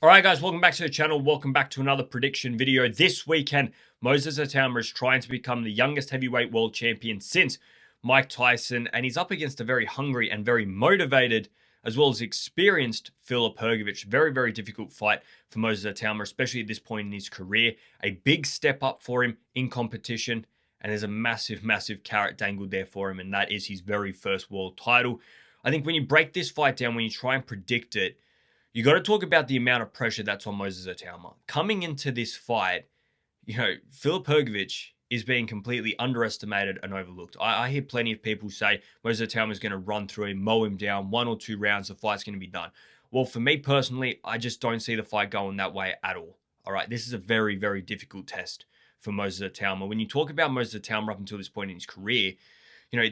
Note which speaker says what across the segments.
Speaker 1: Alright guys, welcome back to the channel. Welcome back to another prediction video. This weekend, Moses Itauma is trying to become the youngest heavyweight world champion since Mike Tyson, and he's up against a very hungry and very motivated, as well as experienced Filip Hrgovic. Very, very difficult fight for Moses Itauma, especially at this point in his career. A big step up for him in competition, and there's a massive, massive carrot dangled there for him, and that is his very first world title. I think when you break this fight down, when you try and predict it, you got to talk about the amount of pressure that's on Moses Itauma. Coming into this fight, Filip Hrgovic is being completely underestimated and overlooked. I hear plenty of people say Moses Itauma is going to run through him, mow him down, 1 or 2 rounds, the fight's going to be done. Well, for me personally, I just don't see the fight going that way at all. All right, this is a very, very difficult test for Moses Itauma. When you talk about Moses Itauma up until this point in his career,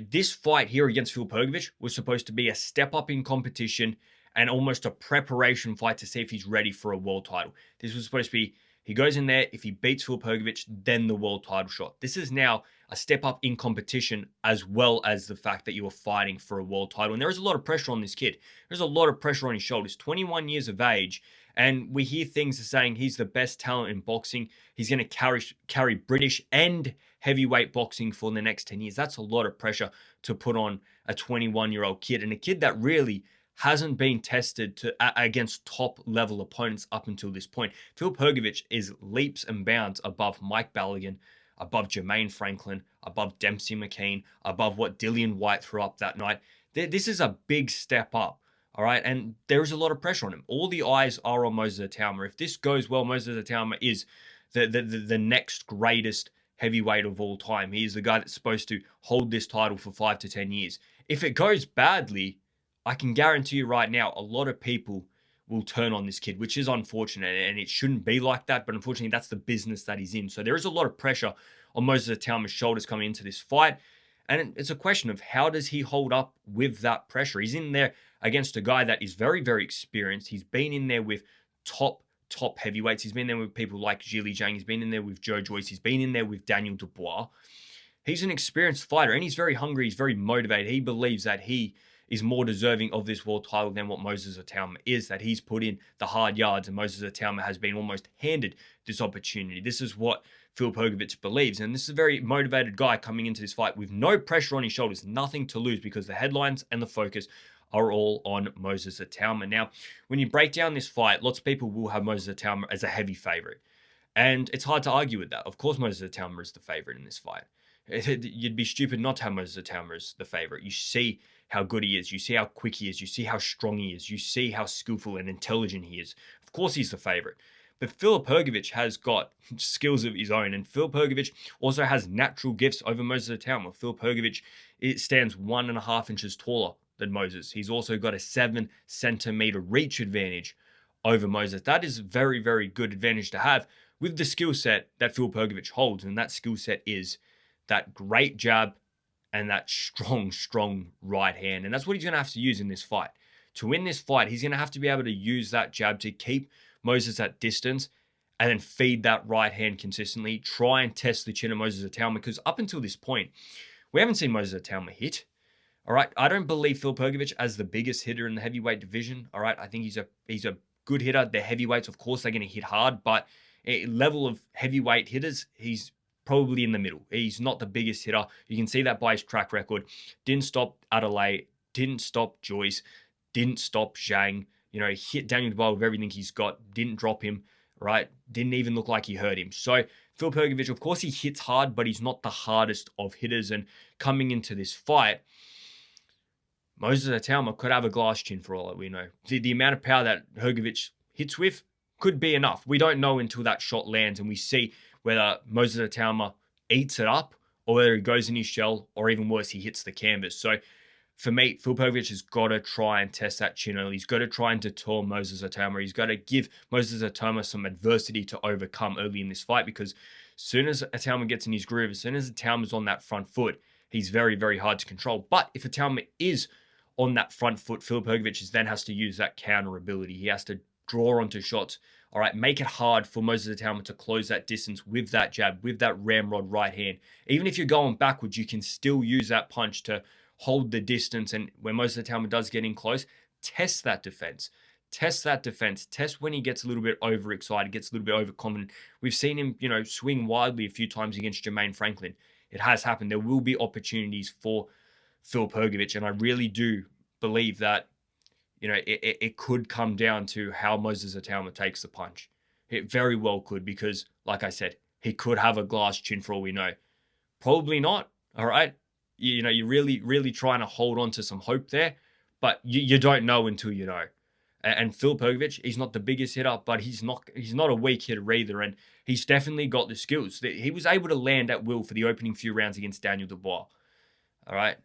Speaker 1: this fight here against Filip Hrgovic was supposed to be a step up in competition and almost a preparation fight to see if he's ready for a world title. This was supposed to be, he goes in there, if he beats Filip Hrgovic, then the world title shot. This is now a step up in competition, as well as the fact that you are fighting for a world title. And there is a lot of pressure on this kid. There's a lot of pressure on his shoulders. 21 years of age, and we hear things saying he's the best talent in boxing. He's going to carry British and heavyweight boxing for the next 10 years. That's a lot of pressure to put on a 21-year-old kid, and a kid that really hasn't been tested against top-level opponents up until this point. Filip Hrgovic is leaps and bounds above Mike Balogun, above Jermaine Franklin, above Dempsey McKean, above what Dillian White threw up that night. This is a big step up, all right? And there is a lot of pressure on him. All the eyes are on Moses Itauma. If this goes well, Moses Itauma is the next greatest heavyweight of all time. He is the guy that's supposed to hold this title for 5 to 10 years. If it goes badly, I can guarantee you right now, a lot of people will turn on this kid, which is unfortunate, and it shouldn't be like that, but unfortunately, that's the business that he's in. So there is a lot of pressure on Moses Itauma's shoulders coming into this fight, and it's a question of how does he hold up with that pressure? He's in there against a guy that is very, very experienced. He's been in there with top heavyweights. He's been there with people like Zhilei Zhang. He's been in there with Joe Joyce. He's been in there with Daniel Dubois. He's an experienced fighter, and he's very hungry. He's very motivated. He believes that he is more deserving of this world title than what Moses Itauma is, that he's put in the hard yards, and Moses Itauma has been almost handed this opportunity. This is what Filip Hrgovic believes, and this is a very motivated guy coming into this fight with no pressure on his shoulders, nothing to lose, because the headlines and the focus are all on Moses Itauma. Now, when you break down this fight, lots of people will have Moses Itauma as a heavy favorite, and it's hard to argue with that. Of course, Moses Itauma is the favorite in this fight. You'd be stupid not to have Moses Itauma as the favorite. You see how good he is. You see how quick he is. You see how strong he is. You see how skillful and intelligent he is. Of course, he's the favorite. But Filip Hrgovic has got skills of his own, and Filip Hrgovic also has natural gifts over Moses Itauma. Filip Hrgovic stands 1.5 inches taller than Moses. He's also got a 7-centimeter reach advantage over Moses. That is a very, very good advantage to have with the skill set that Filip Hrgovic holds, and that skill set is that great jab and that strong right hand. And that's what he's going to have to use in this fight. To win this fight, he's going to have to be able to use that jab to keep Moses at distance and then feed that right hand consistently. Try and test the chin of Moses Itauma, because up until this point, we haven't seen Moses Itauma hit. All right, I don't believe Filip Hrgovic as the biggest hitter in the heavyweight division. All right, I think he's a good hitter. The heavyweights, of course, they're going to hit hard, but a level of heavyweight hitters, he's probably in the middle. He's not the biggest hitter. You can see that by his track record. Didn't stop Adelaide, didn't stop Joyce, didn't stop Zhang. Hit Daniel Dubois with everything he's got, didn't drop him, right? Didn't even look like he hurt him. So Filip Hrgovic, of course, he hits hard, but he's not the hardest of hitters. And coming into this fight, Moses Itauma could have a glass chin for all that we know. The amount of power that Hrgovic hits with could be enough. We don't know until that shot lands and we see whether Moses Itauma eats it up or whether he goes in his shell, or even worse, he hits the canvas. So for me, Filip Hrgovic has got to try and test that chin early. He's got to try and deter Moses Itauma. He's got to give Moses Itauma some adversity to overcome early in this fight, because as soon as Itauma gets in his groove, as soon as Itauma's on that front foot, he's very, very hard to control. But if Itauma is on that front foot, Filip Hrgovic then has to use that counter ability. He has to draw onto shots. All right, make it hard for Moses Itauma to close that distance with that jab, with that ramrod right hand. Even if you're going backwards, you can still use that punch to hold the distance. And when Moses Itauma does get in close, test that defense. Test that defense. Test when he gets a little bit overexcited, gets a little bit overconfident. We've seen him, swing wildly a few times against Jermaine Franklin. It has happened. There will be opportunities for Filip Hrgovic, and I really do believe that, it could come down to how Moses Itauma takes the punch. It very well could, because, like I said, he could have a glass chin for all we know. Probably not. All right. You're really, really trying to hold on to some hope there, but you don't know until you know. And Filip Hrgovic, he's not the biggest hitter, but he's not a weak hitter either, and he's definitely got the skills. He was able to land at will for the opening few rounds against Daniel Dubois. All right.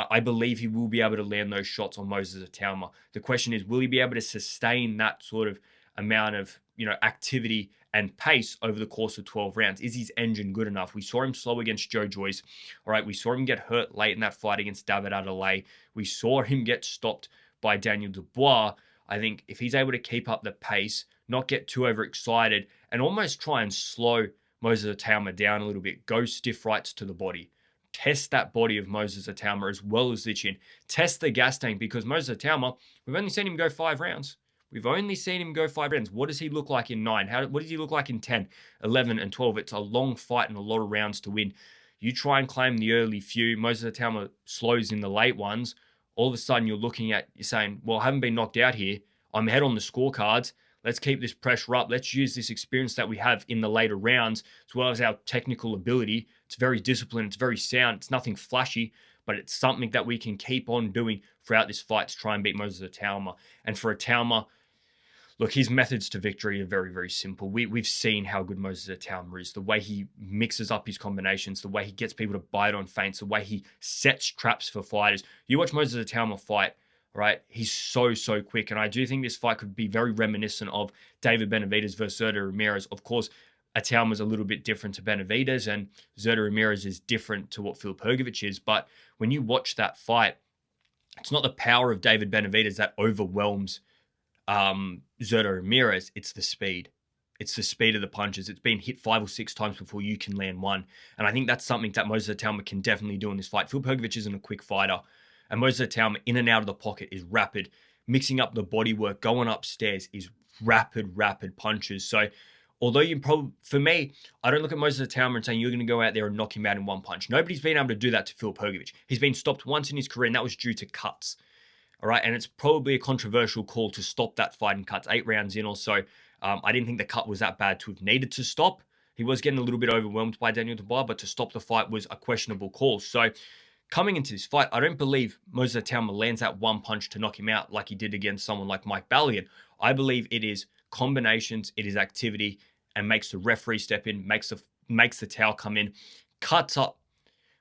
Speaker 1: I believe he will be able to land those shots on Moses Itauma. The question is, will he be able to sustain that sort of amount of activity and pace over the course of 12 rounds? Is his engine good enough? We saw him slow against Joe Joyce. All right, we saw him get hurt late in that fight against David Adelaide. We saw him get stopped by Daniel Dubois. I think if he's able to keep up the pace, not get too overexcited, and almost try and slow Moses Itauma down a little bit, go stiff rights to the body. Test that body of Moses Itauma as well as the chin. Test the gas tank, because Moses Itauma, we've only seen him go 5 rounds. We've only seen him go 5 rounds. What does he look like in 9? What does he look like in 10, 11, and 12? It's a long fight and a lot of rounds to win. You try and claim the early few. Moses Itauma slows in the late ones. All of a sudden, you're saying, well, I haven't been knocked out here. I'm ahead on the scorecards. Let's keep this pressure up. Let's use this experience that we have in the later rounds, as well as our technical ability. It's very disciplined. It's very sound. It's nothing flashy, but it's something that we can keep on doing throughout this fight to try and beat Moses Itauma. And for Itauma, look, his methods to victory are very, very simple. We've seen how good Moses Itauma is. The way he mixes up his combinations, the way he gets people to bite on feints, the way he sets traps for fighters. You watch Moses Itauma fight, right? He's so quick. And I do think this fight could be very reminiscent of David Benavidez versus Zurdo Ramirez. Of course, Itauma's a little bit different to Benavidez, and Zurdo Ramirez is different to what Filip Hrgovic is. But when you watch that fight, it's not the power of David Benavidez that overwhelms Zurdo Ramirez. It's the speed. It's the speed of the punches. It's been hit 5 or 6 times before you can land one. And I think that's something that Moses Itauma can definitely do in this fight. Filip Hrgovic isn't a quick fighter. And Moses Itauma, in and out of the pocket, is rapid. Mixing up the body work, going upstairs is rapid punches. So, although for me, I don't look at Moses Itauma and saying you're going to go out there and knock him out in one punch. Nobody's been able to do that to Filip Hrgovic. He's been stopped once in his career, and that was due to cuts. All right, and it's probably a controversial call to stop that fight in cuts, 8 rounds in or so. I didn't think the cut was that bad to have needed to stop. He was getting a little bit overwhelmed by Daniel Dubois, but to stop the fight was a questionable call. So, coming into this fight, I don't believe Moses Itauma lands that one punch to knock him out like he did against someone like Mike Balligan. I believe it is combinations, it is activity, and makes the referee step in, makes the towel come in, cuts up.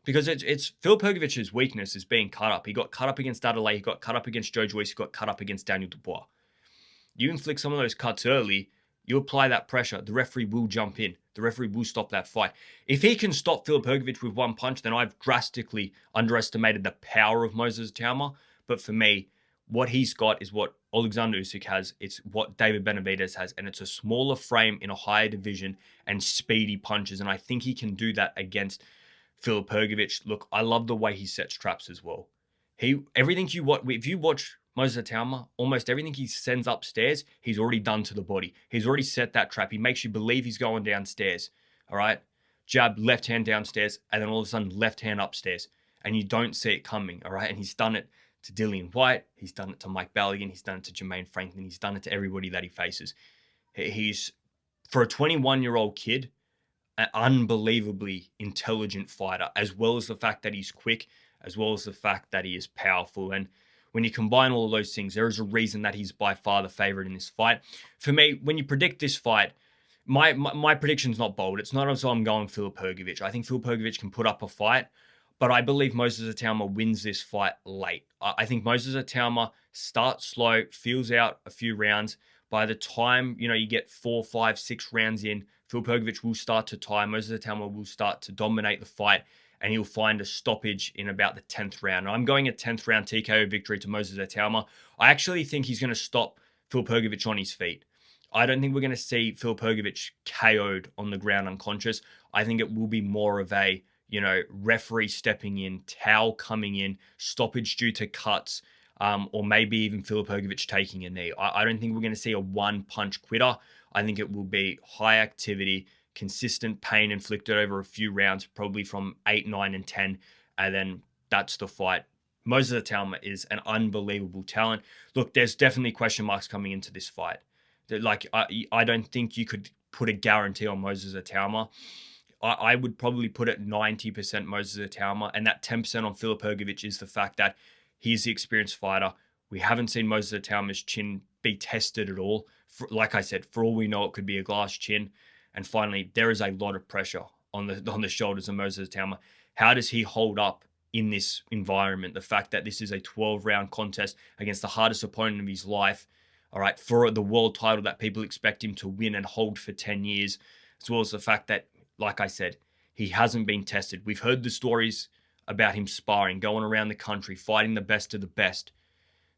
Speaker 1: Because it's Filip Hrgovic's weakness is being cut up. He got cut up against Adelaide, he got cut up against Joe Joyce, he got cut up against Daniel Dubois. You inflict some of those cuts early, you apply that pressure, the referee will jump in. The referee will stop that fight. If he can stop Filip Hrgovic with one punch, then I've drastically underestimated the power of Moses Itauma. But for me, what he's got is what Alexander Usyk has. It's what David Benavidez has. And it's a smaller frame in a higher division and speedy punches. And I think he can do that against Filip Hrgovic. Look, I love the way he sets traps as well. If you watch Moses Itauma, almost everything he sends upstairs, he's already done to the body. He's already set that trap. He makes you believe he's going downstairs. All right? Jab, left hand downstairs, and then all of a sudden, left hand upstairs. And you don't see it coming. All right? And he's done it to Dillian Whyte. He's done it to Mike Balligan. He's done it to Jermaine Franklin. He's done it to everybody that he faces. He's, for a 21-year-old kid, an unbelievably intelligent fighter, as well as the fact that he's quick, as well as the fact that he is powerful. And when you combine all of those things, there is a reason that he's by far the favorite in this fight. For me, when you predict this fight, my prediction's not bold. It's not as though I'm going Filip Hrgovic. I think Filip Hrgovic can put up a fight, but I believe Moses Itauma wins this fight late. I think Moses Itauma starts slow, feels out a few rounds. By the time, you get 4, 5, 6 rounds in, Filip Hrgovic will start to tie. Moses Itauma will start to dominate the fight, and he'll find a stoppage in about the 10th round. I'm going a 10th round TKO victory to Moses Itauma. I actually think he's going to stop Filip Hrgovic on his feet. I don't think we're going to see Filip Hrgovic KO'd on the ground unconscious. I think it will be more of a, referee stepping in, towel coming in, stoppage due to cuts. or maybe even Filip Hrgovic taking a knee. I don't think we're going to see a one-punch quitter. I think it will be high activity, consistent pain inflicted over a few rounds, probably from 8, 9, and 10, and then that's the fight. Moses Itauma is an unbelievable talent. Look, there's definitely question marks coming into this fight. Like, I don't think you could put a guarantee on Moses Itauma. I would probably put it 90% Moses Itauma, and that 10% on Filip Hrgovic is the fact that he's the experienced fighter. We haven't seen Moses Itauma's chin be tested at all. Like I said, for all we know, it could be a glass chin. And finally, there is a lot of pressure on the shoulders of Moses Itauma. How does he hold up in this environment? The fact that this is a 12-round contest against the hardest opponent of his life, all right, for the world title that people expect him to win and hold for 10 years, as well as the fact that, like I said, he hasn't been tested. We've heard the stories about him sparring, going around the country, fighting the best of the best.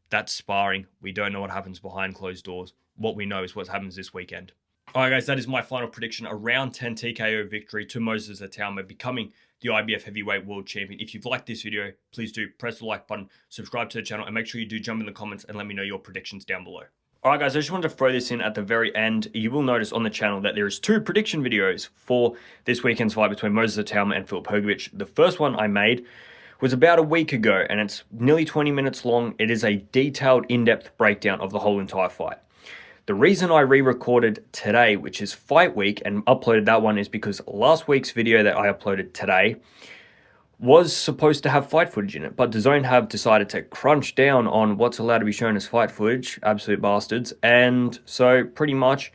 Speaker 1: That's sparring. We don't know what happens behind closed doors. What we know is what happens this weekend. All right, guys, that is my final prediction. A round 10 TKO victory to Moses Itauma, becoming the IBF Heavyweight World Champion. If you've liked this video, please do press the like button, subscribe to the channel, and make sure you do jump in the comments and let me know your predictions down below. All right, guys, I just wanted to throw this in at the very end. You will notice on the channel that there is 2 prediction videos for this weekend's fight between Moses Itauma and Filip Hrgovic. The first one I made was about a week ago, and it's nearly 20 minutes long. It is a detailed, in-depth breakdown of the whole entire fight. The reason I re-recorded today, which is fight week, and uploaded that one is because last week's video that I uploaded today was supposed to have fight footage in it, but DAZN have decided to crunch down on what's allowed to be shown as fight footage, absolute bastards, and so pretty much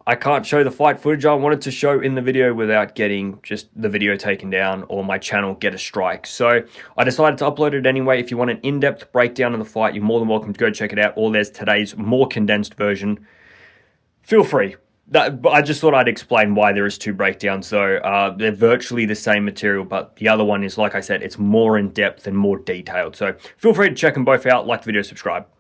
Speaker 1: I can't show the fight footage I wanted to show in the video without getting just the video taken down or my channel get a strike. So I decided to upload it anyway. If you want an in-depth breakdown of the fight, you're more than welcome to go check it out, or there's today's more condensed version. Feel free. I just thought I'd explain why there is 2 breakdowns, though. They're virtually the same material, but the other one is, like I said, it's more in depth and more detailed. So feel free to check them both out. Like the video, subscribe.